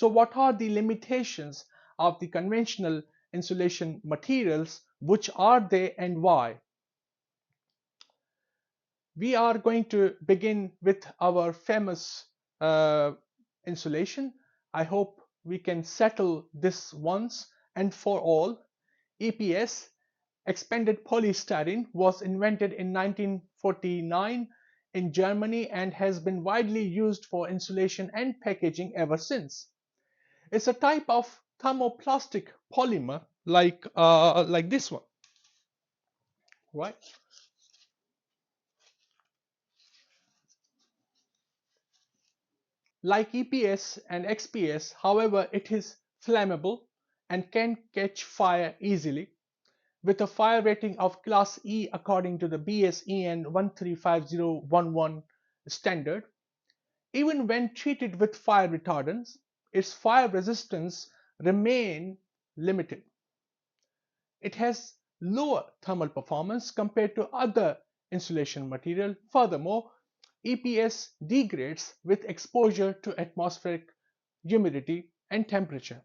So what are the limitations of the conventional insulation materials? Which are they and why? We are going to begin with our famous insulation. I hope we can settle this once and for all. EPS, expanded polystyrene, was invented in 1949 in Germany and has been widely used for insulation and packaging ever since. It's a type of thermoplastic polymer like this one, right? Like EPS and XPS, however, it is flammable and can catch fire easily. With a fire rating of Class E according to the BSEN 135011 standard, even when treated with fire retardants, its fire resistance remain limited. It has lower thermal performance compared to other insulation material. Furthermore, EPS degrades with exposure to atmospheric humidity and temperature,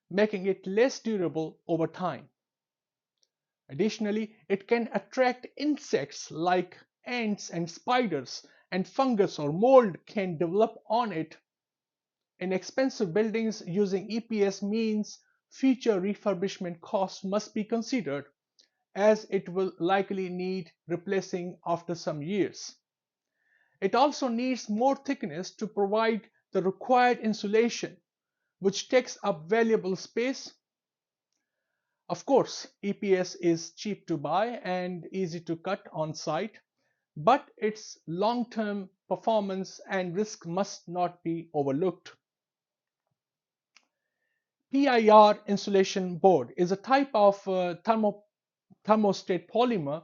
making it less durable over time. Additionally, it can attract insects like ants and spiders, and fungus or mold can develop on it. In expensive buildings, using EPS means future refurbishment costs must be considered, as it will likely need replacing after some years. It also needs more thickness to provide the required insulation, which takes up valuable space. Of course, EPS is cheap to buy and easy to cut on site, but its long-term performance and risk must not be overlooked. PIR insulation board is a type of thermostat polymer,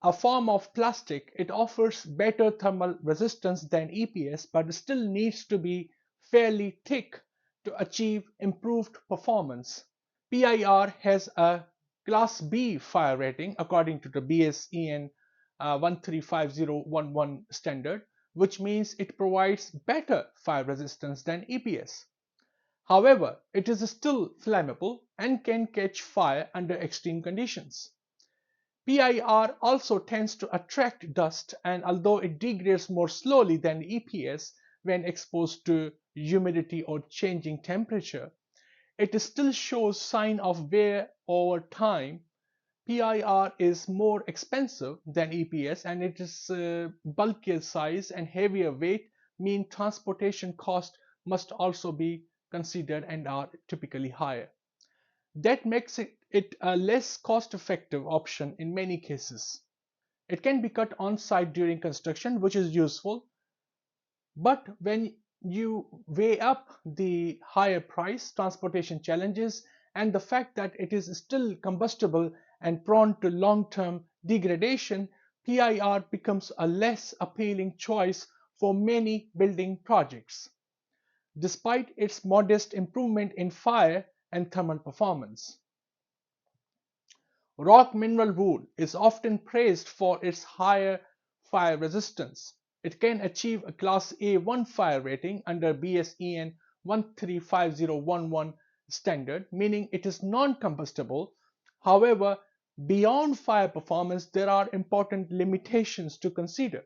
a form of plastic. It offers better thermal resistance than EPS, but still needs to be fairly thick to achieve improved performance. PIR has a Class B fire rating according to the BSEN 135011 standard, which means it provides better fire resistance than EPS. However, it is still flammable and can catch fire under extreme conditions. PIR also tends to attract dust, and although it degrades more slowly than EPS when exposed to humidity or changing temperature, it still shows signs of wear over time. PIR is more expensive than EPS, and it is bulkier size and heavier weight mean transportation costs must also be considered and are typically higher. That makes it a less cost-effective option in many cases. It can be cut on site during construction, which is useful, but when you weigh up the higher price, transportation challenges, and the fact that it is still combustible and prone to long-term degradation, PIR becomes a less appealing choice for many building projects, despite its modest improvement in fire and thermal performance. Rock mineral wool is often praised for its higher fire resistance. It can achieve a Class A1 fire rating under BSEN 135011 standard, meaning it is non-combustible. However, beyond fire performance, there are important limitations to consider.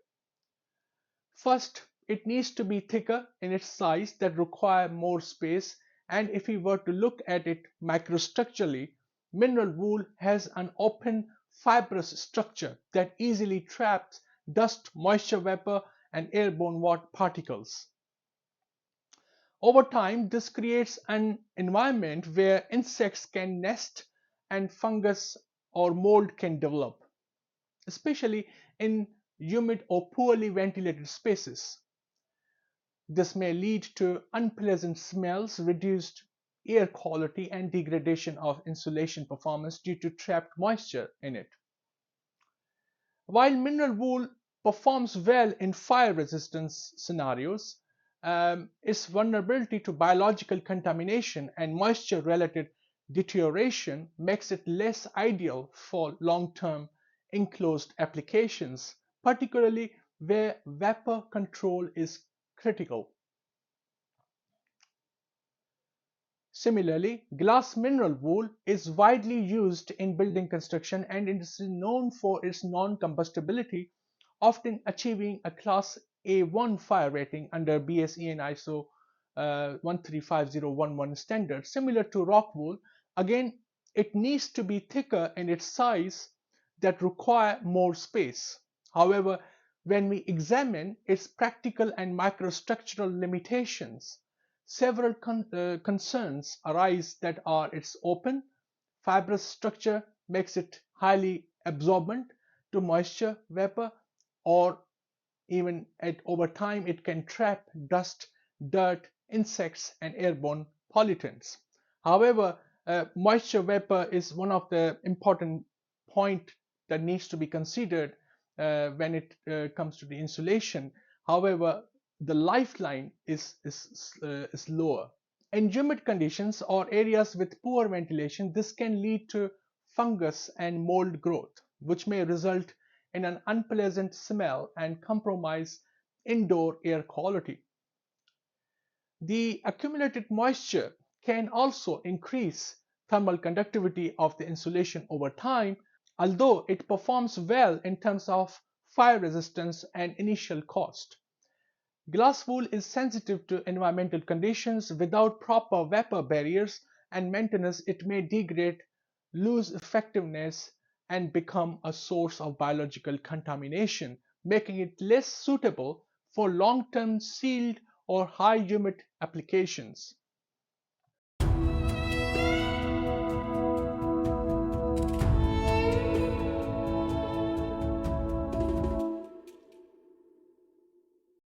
First, it needs to be thicker in its size that require more space, and if we were to look at it microstructurally, mineral wool has an open fibrous structure that easily traps dust, moisture vapor, and airborne water particles. Over time, this creates an environment where insects can nest and fungus or mold can develop, especially in humid or poorly ventilated spaces. This may lead to unpleasant smells, reduced air quality, and degradation of insulation performance due to trapped moisture in it. While mineral wool performs well in fire resistance scenarios, its vulnerability to biological contamination and moisture related deterioration makes it less ideal for long-term enclosed applications, particularly where vapor control is critical. Similarly, glass mineral wool is widely used in building construction and it is known for its non-combustibility, often achieving a Class A1 fire rating under BSE and ISO 135011 standard. Similar to rock wool, again, it needs to be thicker in its size that require more space. However, when we examine its practical and microstructural limitations, several concerns arise that are its open, fibrous structure makes it highly absorbent to moisture, vapor, or even over time it can trap dust, dirt, insects, and airborne pollutants. However, moisture vapor is one of the important point that needs to be considered when it comes to the insulation. However, the lifeline is lower. In humid conditions or areas with poor ventilation, this can lead to fungus and mold growth, which may result in an unpleasant smell and compromise indoor air quality. The accumulated moisture can also increase thermal conductivity of the insulation over time, although it performs well in terms of fire resistance and initial cost. Glass wool is sensitive to environmental conditions. Without proper vapor barriers and maintenance, it may degrade, lose effectiveness, and become a source of biological contamination, making it less suitable for long-term sealed or high humid applications.